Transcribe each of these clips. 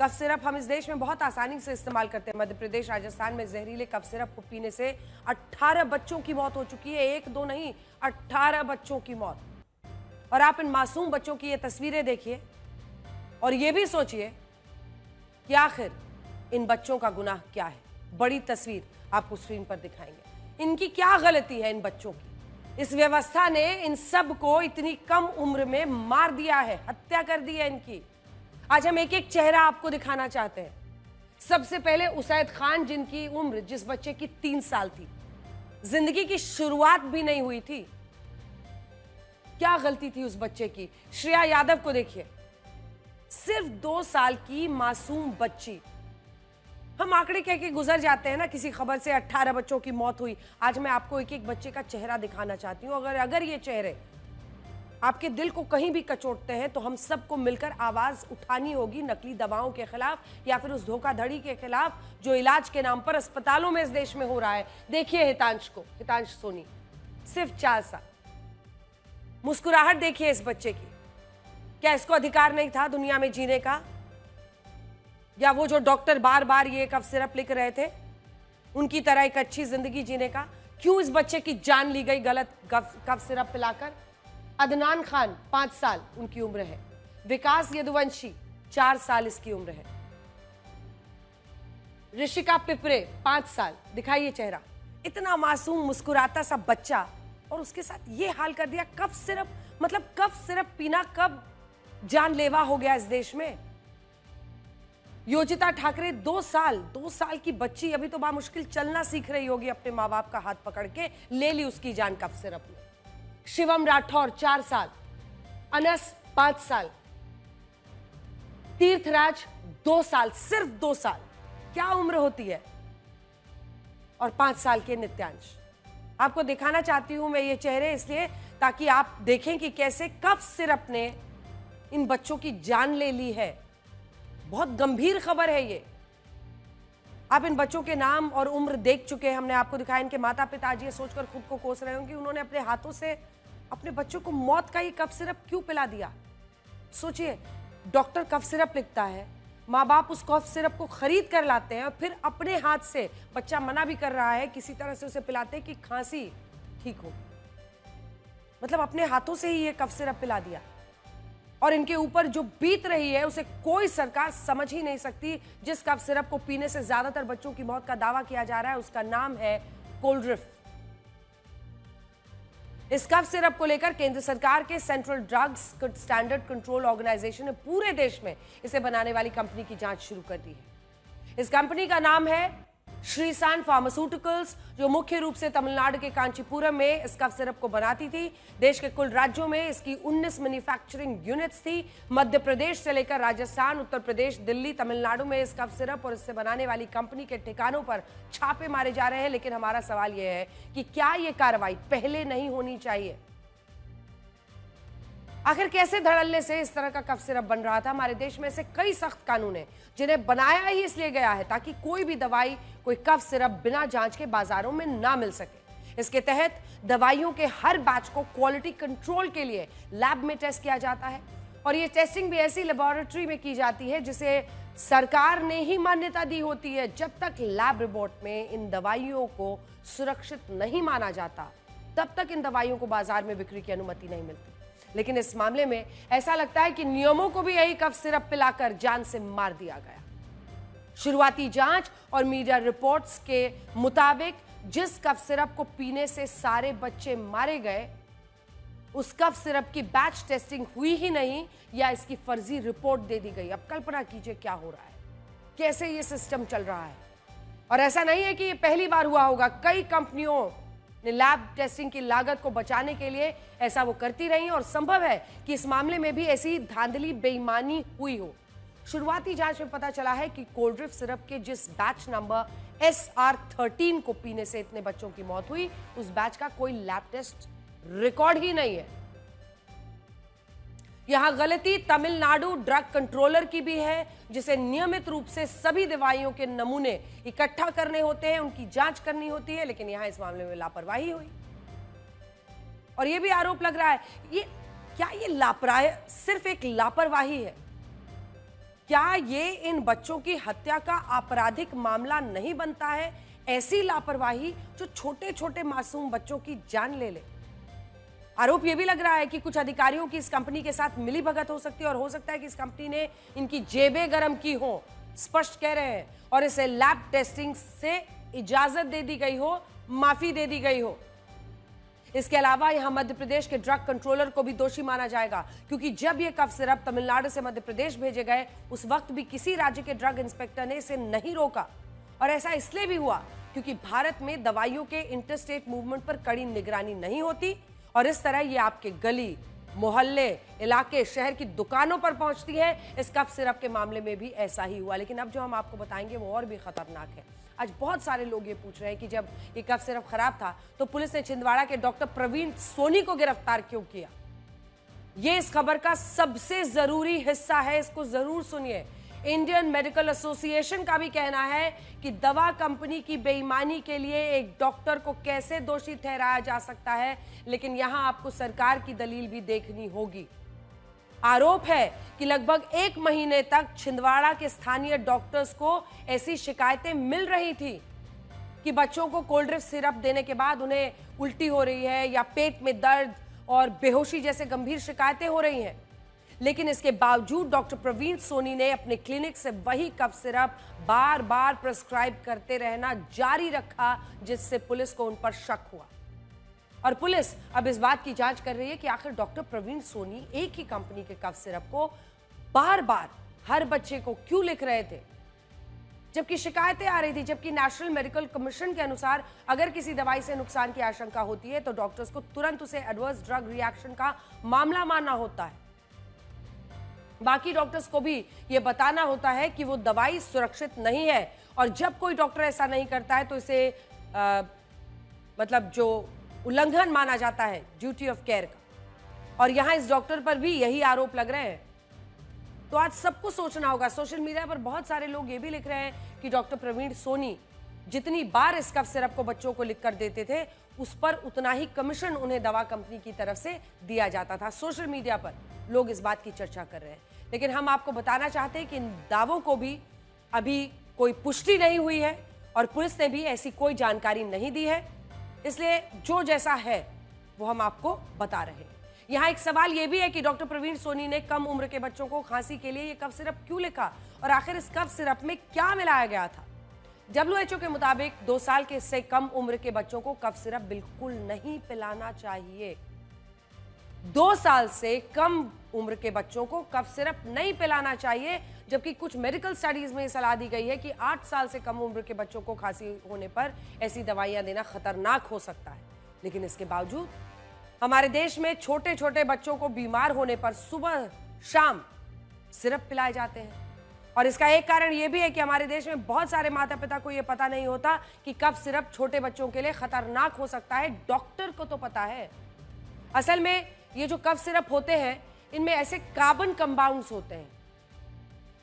Cough syrup हम इस देश में बहुत आसानी से इस्तेमाल करते हैं। मध्य प्रदेश, राजस्थान में जहरीले कफ सिरप को पीने से 18 बच्चों की मौत हो चुकी है। एक दो नहीं, 18 बच्चों की मौत। और आप इन मासूम बच्चों की ये तस्वीरें देखिए और ये भी सोचिए कि आखिर इन बच्चों का गुनाह क्या है। बड़ी तस्वीर आपको स्क्रीन पर दिखाएंगे। इनकी क्या गलती है इन बच्चों की। इस व्यवस्था ने इन सब को इतनी कम उम्र में मार दिया है, हत्या कर दी है इनकी। आज हम एक एक चेहरा आपको दिखाना चाहते हैं। सबसे पहले उसैद खान, जिनकी उम्र जिस बच्चे की 3 साल थी, जिंदगी की शुरुआत भी नहीं हुई थी। क्या गलती थी उस बच्चे की। श्रेया यादव को देखिए, सिर्फ 2 साल की मासूम बच्ची। हम आंकड़े कह के गुजर जाते हैं ना किसी खबर से। 18 बच्चों की मौत हुई। आज मैं आपको एक एक बच्चे का चेहरा दिखाना चाहती हूं। अगर ये चेहरे आपके दिल को कहीं भी कचोटते हैं तो हम सबको मिलकर आवाज उठानी होगी नकली दवाओं के खिलाफ या फिर उस धोखाधड़ी के खिलाफ जो इलाज के नाम पर अस्पतालों में इस देश में हो रहा है। देखिए हितांश सोनी, सिर्फ 4 साल। मुस्कुराहट देखिए इस बच्चे की। क्या इसको अधिकार नहीं था दुनिया में जीने का? या वो जो डॉक्टर बार बार ये कफ सिरप लिख रहे थे, उनकी तरह एक अच्छी जिंदगी जीने का? क्यों इस बच्चे की जान ली गई गलत कफ सिरप पिलाकर? अदनान खान 5 साल उनकी उम्र है। विकास यदुवंशी 4 साल इसकी उम्र है। ऋषिका पिपरे 5 साल। दिखाइए चेहरा, इतना मासूम मुस्कुराता सा बच्चा और उसके साथ ये हाल कर दिया। कफ सिरप, मतलब कफ सिरप पीना कब जानलेवा हो गया इस देश में। योजिता ठाकरे 2 साल की बच्ची, अभी तो बामुश्किल चलना सीख रही होगी, अपने माँ बाप का हाथ पकड़ के ले ली उसकी जान कफ सिरप में। शिवम राठौर 4 साल। अनस 5 साल। तीर्थराज 2 साल, सिर्फ 2 साल। क्या उम्र होती है। और 5 साल के नित्यांश। आपको दिखाना चाहती हूं मैं ये चेहरे इसलिए ताकि आप देखें कि कैसे कफ सिरप ने इन बच्चों की जान ले ली है। बहुत गंभीर खबर है ये। आप इन बच्चों के नाम और उम्र देख चुके हैं, हमने आपको दिखाया। इनके माता पिता आज ये सोचकर खुद को कोस रहे होंगे कि उन्होंने अपने हाथों से अपने बच्चों को मौत का ये कफ सिरप क्यों पिला दिया। सोचिए, डॉक्टर कफ सिरप लिखता है, माँ बाप उस कफ सिरप को खरीद कर लाते हैं और फिर अपने हाथ से, बच्चा मना भी कर रहा है, किसी तरह से उसे पिलाते हैं कि खांसी ठीक हो। मतलब अपने हाथों से ही ये कफ सिरप पिला दिया। और इनके ऊपर जो बीत रही है उसे कोई सरकार समझ ही नहीं सकती। जिस कफ सिरप को पीने से ज्यादातर बच्चों की मौत का दावा किया जा रहा है उसका नाम है कोल्ड्रिफ। इस कफ सिरप को लेकर केंद्र सरकार के Central Drugs Standard Control Organisation ने पूरे देश में इसे बनाने वाली कंपनी की जांच शुरू कर दी है। इस कंपनी का नाम है श्रीसान फार्मास्यूटिकल्स, जो मुख्य रूप से तमिलनाडु के कांचीपुरम में इस कफ सिरप को बनाती थी। देश के कुल राज्यों में इसकी 19 मैन्युफैक्चरिंग यूनिट्स थी। मध्य प्रदेश से लेकर राजस्थान, उत्तर प्रदेश, दिल्ली, तमिलनाडु में इस कफ सिरप और इससे बनाने वाली कंपनी के ठिकानों पर छापे मारे जा रहे हैं। लेकिन हमारा सवाल यह है कि क्या यह कार्रवाई पहले नहीं होनी चाहिए? आखिर कैसे धड़ल्ले से इस तरह का कफ सिरप बन रहा था? हमारे देश में ऐसे कई सख्त कानून हैं जिन्हें बनाया ही इसलिए गया है ताकि कोई भी दवाई, कोई कफ सिरप बिना जांच के बाजारों में ना मिल सके। इसके तहत दवाइयों के हर बैच को क्वालिटी कंट्रोल के लिए लैब में टेस्ट किया जाता है और ये टेस्टिंग भी ऐसी लेबोरेटरी में की जाती है जिसे सरकार ने ही मान्यता दी होती है। जब तक लैब रिपोर्ट में इन दवाइयों को सुरक्षित नहीं माना जाता तब तक इन दवाइयों को बाजार में बिक्री की अनुमति नहीं मिलती। लेकिन इस मामले में ऐसा लगता है कि नियमों को भी यही कफ सिरप पिलाकर जान से मार दिया गया। शुरुआती जांच और मीडिया रिपोर्ट्स के मुताबिक जिस कफ सिरप को पीने से सारे बच्चे मारे गए, उस कफ सिरप की बैच टेस्टिंग हुई ही नहीं या इसकी फर्जी रिपोर्ट दे दी गई। अब कल्पना कीजिए क्या हो रहा है, कैसे ये सिस्टम चल रहा है। और ऐसा नहीं है कि ये पहली बार हुआ होगा। कई कंपनियों ने लैब टेस्टिंग की लागत को बचाने के लिए ऐसा वो करती रही और संभव है कि इस मामले में भी ऐसी धांधली, बेईमानी हुई हो। शुरुआती जांच में पता चला है कि कोल्ड्रिफ सिरप के जिस बैच नंबर SR13 को पीने से इतने बच्चों की मौत हुई, उस बैच का कोई लैब टेस्ट रिकॉर्ड ही नहीं है। यहां गलती तमिलनाडु ड्रग कंट्रोलर की भी है, जिसे नियमित रूप से सभी दवाइयों के नमूने इकट्ठा करने होते हैं, उनकी जांच करनी होती है। लेकिन यहां इस मामले में लापरवाही हुई और यह भी आरोप लग रहा है ये लापरवाही सिर्फ एक लापरवाही है? क्या ये इन बच्चों की हत्या का आपराधिक मामला नहीं बनता है? ऐसी लापरवाही जो छोटे छोटे मासूम बच्चों की जान ले ले। आरोप यह भी लग रहा है कि कुछ अधिकारियों की इस कंपनी के साथ मिलीभगत हो सकती है और हो सकता है कि इस कंपनी ने इनकी जेबें गरम की हो, स्पष्ट कह रहे हैं, और इसे लैब टेस्टिंग से इजाजत दे दी गई हो, माफी दे दी गई हो। इसके अलावा यहां मध्य प्रदेश के ड्रग कंट्रोलर को भी दोषी माना जाएगा, क्योंकि जब यह कफ सिरप तमिलनाडु से मध्य प्रदेश भेजे गए उस वक्त भी किसी राज्य के ड्रग इंस्पेक्टर ने इसे नहीं रोका। और ऐसा इसलिए भी हुआ क्योंकि भारत में दवाइयों के इंटरस्टेट मूवमेंट पर कड़ी निगरानी नहीं होती और इस तरह ये आपके गली, मोहल्ले, इलाके, शहर की दुकानों पर पहुंचती है। इस कफ सिरप के मामले में भी ऐसा ही हुआ, लेकिन अब जो हम आपको बताएंगे वो और भी खतरनाक है। आज बहुत सारे लोग ये पूछ रहे हैं कि जब ये कफ सिरप खराब था तो पुलिस ने छिंदवाड़ा के डॉक्टर प्रवीण सोनी को गिरफ्तार क्यों किया? ये इस खबर का सबसे जरूरी हिस्सा है, इसको जरूर सुनिए। इंडियन मेडिकल एसोसिएशन का भी कहना है कि दवा कंपनी की बेईमानी के लिए एक डॉक्टर को कैसे दोषी ठहराया जा सकता है, लेकिन यहां आपको सरकार की दलील भी देखनी होगी। आरोप है कि लगभग 1 महीने तक छिंदवाड़ा के स्थानीय डॉक्टर्स को ऐसी शिकायतें मिल रही थी कि बच्चों को कोल्ड ड्रिंक सिरप देने के बाद उन्हें उल्टी हो रही है या पेट में दर्द और बेहोशी जैसे गंभीर शिकायतें हो रही हैं। लेकिन इसके बावजूद डॉक्टर प्रवीण सोनी ने अपने क्लिनिक से वही कफ सिरप बार बार प्रिस्क्राइब करते रहना जारी रखा, जिससे पुलिस को उन पर शक हुआ। और पुलिस अब इस बात की जांच कर रही है कि आखिर डॉक्टर प्रवीण सोनी एक ही कंपनी के कफ सिरप को बार बार हर बच्चे को क्यों लिख रहे थे, जबकि शिकायतें आ रही थी। जबकि नेशनल मेडिकल कमीशन के अनुसार अगर किसी दवाई से नुकसान की आशंका होती है तो डॉक्टर्स को तुरंत उसे एडवर्स ड्रग रिएक्शन का मामला मानना होता है। बाकी डॉक्टर्स को भी यह बताना होता है कि वो दवाई सुरक्षित नहीं है, और जब कोई डॉक्टर ऐसा नहीं करता है तो इसे मतलब जो उल्लंघन माना जाता है ड्यूटी ऑफ केयर का। और यहां इस डॉक्टर पर भी यही आरोप लग रहे हैं। तो आज सबको सोचना होगा। सोशल मीडिया पर बहुत सारे लोग ये भी लिख रहे हैं कि डॉक्टर प्रवीण सोनी जितनी बार इस कफ सिरप को बच्चों को लिखकर देते थे उस पर उतना ही कमीशन उन्हें दवा कंपनी की तरफ से दिया जाता था। सोशल मीडिया पर लोग इस बात की चर्चा कर रहे हैं, लेकिन हम आपको बताना चाहते हैं कि इन दावों को भी अभी कोई पुष्टि नहीं हुई है और पुलिस ने भी ऐसी कोई जानकारी नहीं दी है, इसलिए जो जैसा है वो हम आपको बता रहे हैं। यहाँ एक सवाल यह भी है कि डॉक्टर प्रवीण सोनी ने कम उम्र के बच्चों को खांसी के लिए ये कफ सिरप क्यों लिखा और आखिर इस कफ सिरप में क्या मिलाया गया था? WHO के मुताबिक 2 साल के से कम उम्र के बच्चों को कफ सिरप बिल्कुल नहीं पिलाना चाहिए। 2 साल से कम उम्र के बच्चों को कफ सिरप नहीं पिलाना चाहिए, जबकि कुछ मेडिकल स्टडीज में सलाह दी गई है कि 8 साल से कम उम्र के बच्चों को खांसी होने पर ऐसी दवाइयां देना खतरनाक हो सकता है। लेकिन इसके बावजूद हमारे देश में छोटे छोटे बच्चों को बीमार होने पर सुबह शाम सिरप पिलाए जाते हैं, और इसका एक कारण यह भी है कि हमारे देश में बहुत सारे माता पिता को यह पता नहीं होता कि कफ सिरप छोटे बच्चों के लिए खतरनाक हो सकता है। डॉक्टर को तो पता है। असल में ये जो कफ सिरप होते हैं इनमें ऐसे कार्बन कंपाउंड्स होते हैं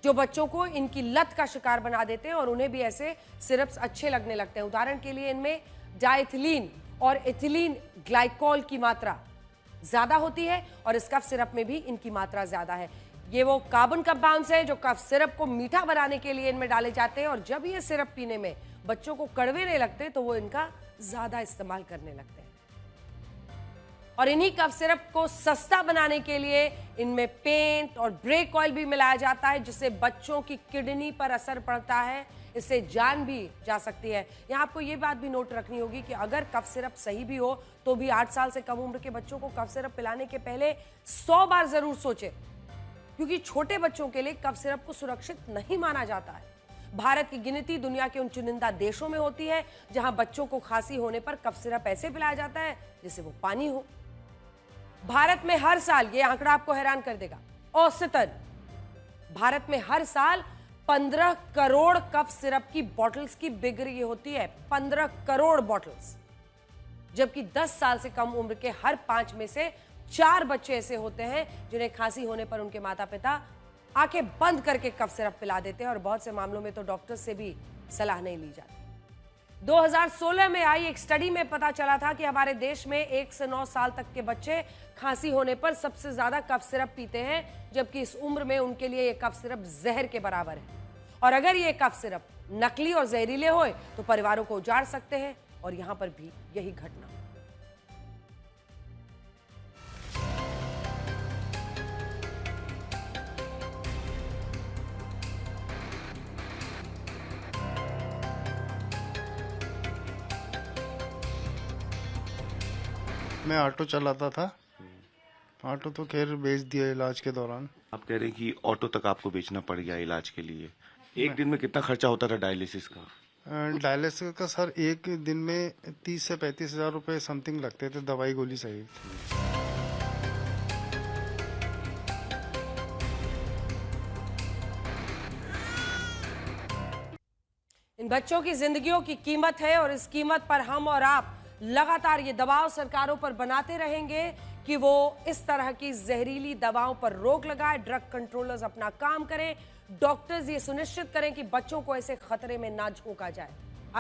जो बच्चों को इनकी लत का शिकार बना देते हैं और उन्हें भी ऐसे सिरप्स अच्छे लगने लगते हैं। उदाहरण के लिए इनमें डाइथिलीन और एथिलीन ग्लाइकोल की मात्रा ज्यादा होती है और इस कफ सिरप में भी इनकी मात्रा ज्यादा है। ये वो कार्बन कंपाउंड्स हैं जो कफ सिरप को मीठा बनाने के लिए इनमें डाले जाते हैं, और जब ये सिरप पीने में बच्चों को कड़वे नहीं लगते तो वो इनका ज्यादा इस्तेमाल करने लगते हैं। और इन्हीं कफ सिरप को सस्ता बनाने के लिए इनमें पेंट और ब्रेक ऑयल भी मिलाया जाता है, जिससे बच्चों की किडनी पर असर पड़ता है, इससे जान भी जा सकती है। यहाँ आपको ये बात भी नोट रखनी होगी कि अगर कफ सिरप सही भी हो तो भी 8 साल से कम उम्र के बच्चों को कफ सिरप पिलाने के पहले 100 बार जरूर सोचें, क्योंकि छोटे बच्चों के लिए कफ सिरप को सुरक्षित नहीं माना जाता है। भारत की गिनती दुनिया के उन चुनिंदा देशों में होती है जहां बच्चों को खांसी होने पर कफ सिरप ऐसे पिलाया जाता है जैसे वो पानी हो। भारत में हर साल, ये आंकड़ा आपको हैरान कर देगा, औसतन भारत में हर साल 15 करोड़ कफ सिरप की बॉटल्स की बिक्री होती है। 15 करोड़ बॉटल्स, जबकि 10 साल से कम उम्र के हर 5 में से 4 बच्चे ऐसे होते हैं जिन्हें खांसी होने पर उनके माता पिता आंखें बंद करके कफ सिरप पिला देते हैं, और बहुत से मामलों में तो डॉक्टर से भी सलाह नहीं ली जाती। 2016 में आई एक स्टडी में पता चला था कि हमारे देश में 1 से 9 साल तक के बच्चे खांसी होने पर सबसे ज्यादा कफ सिरप पीते हैं, जबकि इस उम्र में उनके लिए ये कफ सिरप जहर के बराबर है। और अगर ये कफ सिरप नकली और जहरीले होए तो परिवारों को उजाड़ सकते हैं, और यहां पर भी यही घटना। मैं ऑटो चलाता था। ऑटो तो खैर बेच दिया इलाज के दौरान। आप कह रहे हैं कि ऑटो तक आपको बेचना पड़ गया इलाज के लिए। एक दिन में कितना खर्चा होता था डायलिसिस का? डायलिसिस का सर एक दिन में 30 से 35 हजार रुपये समथिंग लगते थे, दवाई गोली सहित। इन बच्चों की जिंदगियों की कीमत है, और इस कीमत पर हम और आप लगातार ये दबाव सरकारों पर बनाते रहेंगे कि वो इस तरह की जहरीली दवाओं पर रोक लगाए। ड्रग कंट्रोलर्स अपना काम करें, डॉक्टर्स ये सुनिश्चित करें कि बच्चों को ऐसे खतरे में ना झोंका जाए।